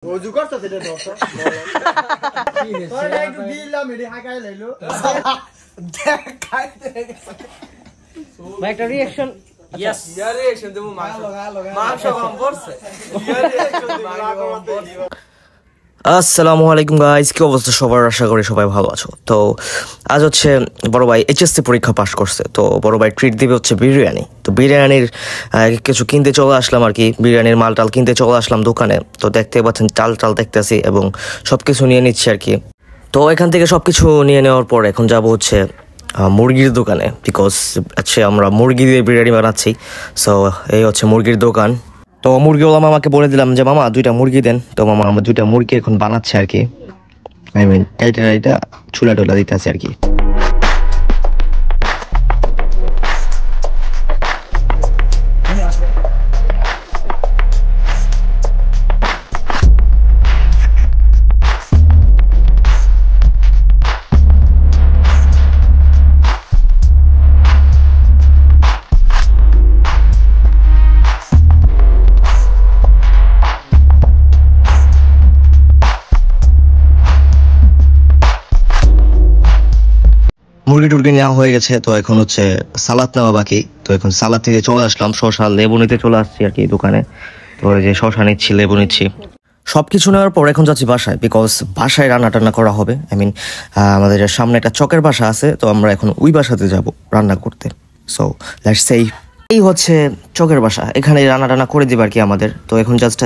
ওযু করতেছ এটা তো তোরা একটু দিলাম এডি হাকাই লাইলো দেখাইতে ভাই একটা রিঅ্যাকশন ইয়েস ইয়ার রিঅ্যাকশন দেবো মাংস কম পড়ছে ইয়ার রিঅ্যাকশন দেবো। আসসালামু আলাইকুম গাইস, কি অবস্থা সবার? আশা করি সবাই ভালো আছো। তো আজ হচ্ছে বড় ভাই এইচএসসি পরীক্ষা পাশ করছে, তো বড় ভাই ট্রিট দিবে হচ্ছে বিরিয়ানি। তো বিরিয়ানির কিছু কিনতে চলে আসলাম আর কি, বিরিয়ানির মাল টাল কিনতে চলে আসলাম দোকানে। তো দেখতে পাচ্ছেন চাল দেখতেছি এবং সব কিছু নিয়ে নিচ্ছি আর কি। তো এখান থেকে সব কিছু নিয়ে নেওয়ার পর এখন যাব হচ্ছে মুরগির দোকানে, বিকজ হচ্ছে আমরা মুরগি দিয়ে বিরিয়ানি বানাচ্ছি। সো এই হচ্ছে মুরগির দোকান। তো মুরগিওয়ালা মামাকে বলে দিলাম যে মামা 2টা মুরগি দেন। তো মামা আমার 2টা মুরগি এখন বানাচ্ছে আর কি, আই মিন এটা চুলা টোলা দিতে আছে আর কি। মুরগি টুরগি নেওয়া হয়ে গেছে, তো এখন হচ্ছে সালাদ নেওয়া বাকি। তো এখন সালাদ থেকে চলে আসলাম, শসা লেবু নিতে চলে আসছি আর কি দোকানে। তো এই যে শসা নিচ্ছি, লেবু নিচ্ছি, সব কিছু নেওয়ার পর এখন যাচ্ছি বাসায়, বিকজ বাসায় রান্না টান্না করা হবে। আই মিন আমাদের সামনে একটা চকের বাসা আছে, তো আমরা এখন ওই বাসাতে যাব রান্না করতে। সো লেটস সে এই হচ্ছে চকের বাসা, এখানে রান্না টান্না করে দিবে আর কি আমাদের। তো এখন জাস্ট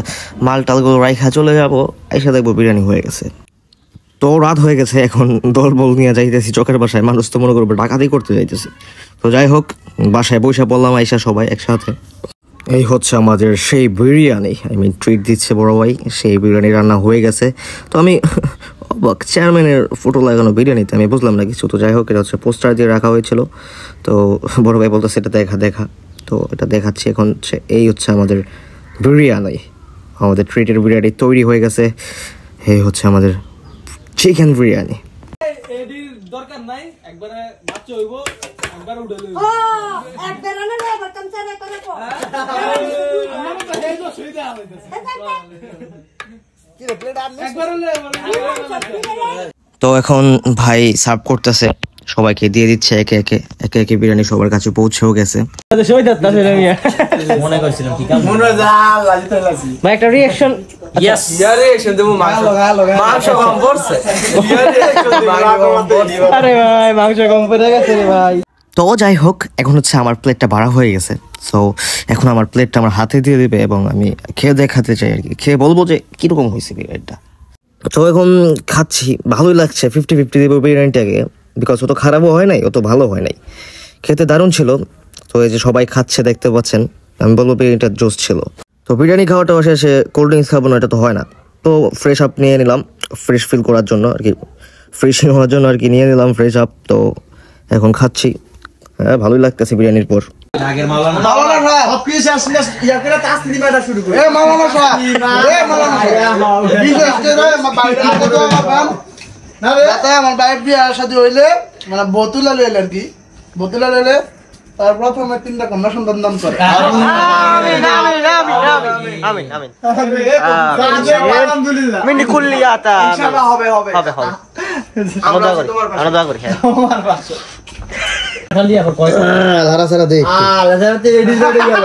মাল টালগুলো রাইখা চলে যাবো, এসে দেখবো বিরিয়ানি হয়ে গেছে। তো রাত হয়ে গেছে, এখন দলবল নিয়ে যাইতেছি চকের বাসায়। মানুষ তো মনে করবে ডাকাতি করতে যাইতেছি। তো যাই হোক, বাসায় বসে বললাম আইসা সবাই একসাথে। এই হচ্ছে আমাদের সেই বিরিয়ানি, আই মিন ট্রিট দিচ্ছে বড় ভাই, সেই বিরিয়ানি রান্না হয়ে গেছে। তো আমি অবাক, চেয়ারম্যানের ফটো লাগানো বিরিয়ানিতে, আমি বুঝলাম না কিছু। তো যাই হোক, এটা হচ্ছে পোস্টার দিয়ে রাখা হয়েছিল। তো বড় ভাই বলতেছে এটা দেখা। তো এটা দেখাচ্ছি এখন। এই হচ্ছে আমাদের বিরিয়ানি, আমাদের ট্রিটের বিরিয়ানি তৈরি হয়ে গেছে। এই হচ্ছে আমাদের চিকেন বিরিয়ানি। এডির দরকার নাই, একবারে বাচ্চা হইবো, একবার উঠে লইবো। ও একবার না না বর্তমান চারে করে কো আমরা তো এই তো সুবিধা হইতাছে কি রে প্লেট আর একবার হলে তো এখন ভাই সার্ভ করতেছে, সবাইকে দিয়ে দিচ্ছে একে একে বিরিয়ানি সবার কাছে পৌঁছেও গেছে। মনে করছিলাম কি কাম মনে যা লাজিতে লাজি ভাই একটা রিঅ্যাকশন। ইয়েস ইয়ার রিঅ্যাকশন দেবো মাংস কম পড়ছে ইয়ার রিঅ্যাকশন দেবো। আরে ভাই মাংস কম পড়ে গেছে রে ভাই। তো যাই হোক, এখন হচ্ছে আমার প্লেটটা বাড়া হয়ে গেছে। সো এখন আমার প্লেটটা আমার হাতে দিয়ে দিবে এবং আমি খেয়ে দেখাতে চাই আর কি, খেয়ে বলবো যে কিরকম হয়েছে বিরিয়ানিটা। তো এখন খাচ্ছি, ভালোই লাগছে। 50-50 দেবো বিরিয়ানিটাকে, বিকজ অত খারাপও হয় নাই, অত ভালো হয় নাই, খেতে দারুণ ছিল। তো এই যে সবাই খাচ্ছে দেখতে পাচ্ছেন, আমি বলবো বিরিয়ানিটা জোস ছিল। তো বিরিয়ানি খাওয়াটা শেষে কোল্ড ড্রিঙ্কস খাবো না, এটা তো হয় না। তো ফ্রেশ আপ নিয়ে নিলাম, ফ্রেশ ফিল করার জন্য আর কি, ফ্রেশিং হওয়ার জন্য আর কি নিয়ে নিলাম ফ্রেশ আপ। তো এখন খাচ্ছি, হ্যাঁ ভালোই লাগতেছে বিরিয়ানির পর। মাওলানা সাহেব অফিস আসলে ইয়া করে তাসলি মারা শুরু করে এ মাওলানা সাহেব বিশেষ করে বাইরে আগে তো আমার না রে তাতে আমার বাইরে বিয়ার সাথে হইলে মানে বোতলা লইলে আর কি, বোতলা লইলে তার প্রথমে 3টা কন্যা সন্তান দান করে। আমিন আমিন আমিন আলহামদুলিল্লাহ মিনি কুল্লিয়াতা ইনশাআল্লাহ হবে আমরা দোয়া করি তোমার পাশে লারা সারা দেখ লাজাতে এডি জড়ে গেল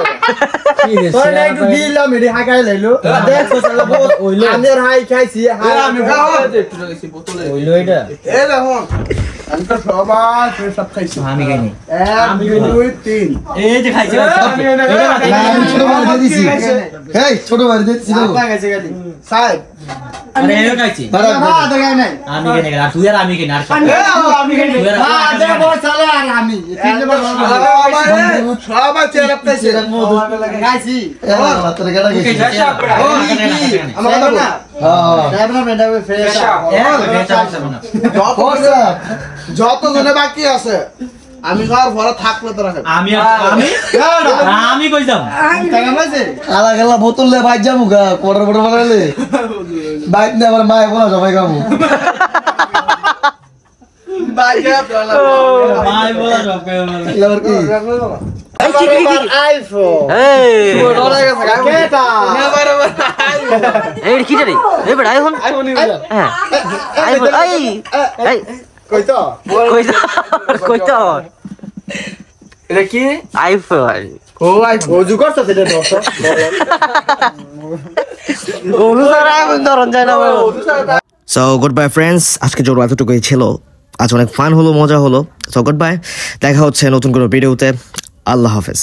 কি রে তোরা একটু দিলাম এডি হাকাই লাইলো দেখো শালা ওইলো আনের হাই খাইছি আমি খাওয়া একটু গেছি বোতলে ওইলো এটা এ দেখো আমি তো সবাই সব খাইছি। আমি খাইনি, 1 2 3 এই যে খাইছি আমি ছোট মার দিয়ে দিছি। এই ছোট মার দিয়ে দিছি আপা খাইছে গালি সাহেব আরে এও খাইছি বাবা তো গায় নাই আমি খাইনি, আর তুই আর আমি খাইনি, আর আমি খাইনি হ্যাঁ দেখো শালা আর আমি তিনটা সবাই চেয়ার আপ খাইছে খাইছি তোর গাড়া গেছি আমার কথা না হ্যাঁ না মেডা ফ্রেশ যত জনে বাকি আছে আমি আর ভরা থাকলে তোরা আমি কইতাম টাকা পাইছে আলা গেলা বোতল লে বাইক যামু গা কোড়র বড় বানালে বাইক নে আবার মায়ে বলা সবাই গামু বাইক মাই বলা সব এবার কি আইফোন এই কি রে এই বড় আইফোন হ্যাঁ আইফোন এই কই তো কই তো এটা কি আইফোন ওজু করছো সেটা তো আইফোন ধরন যায় না সো গুড বাই ফ্রেন্ডস আজকে জোর এতটুকুই ছিল আজ অনেক ফান হলো মজা হলো সো গুড বাই দেখা হচ্ছে নতুন কোনো ভিডিওতে আল্লাহ হাফেজ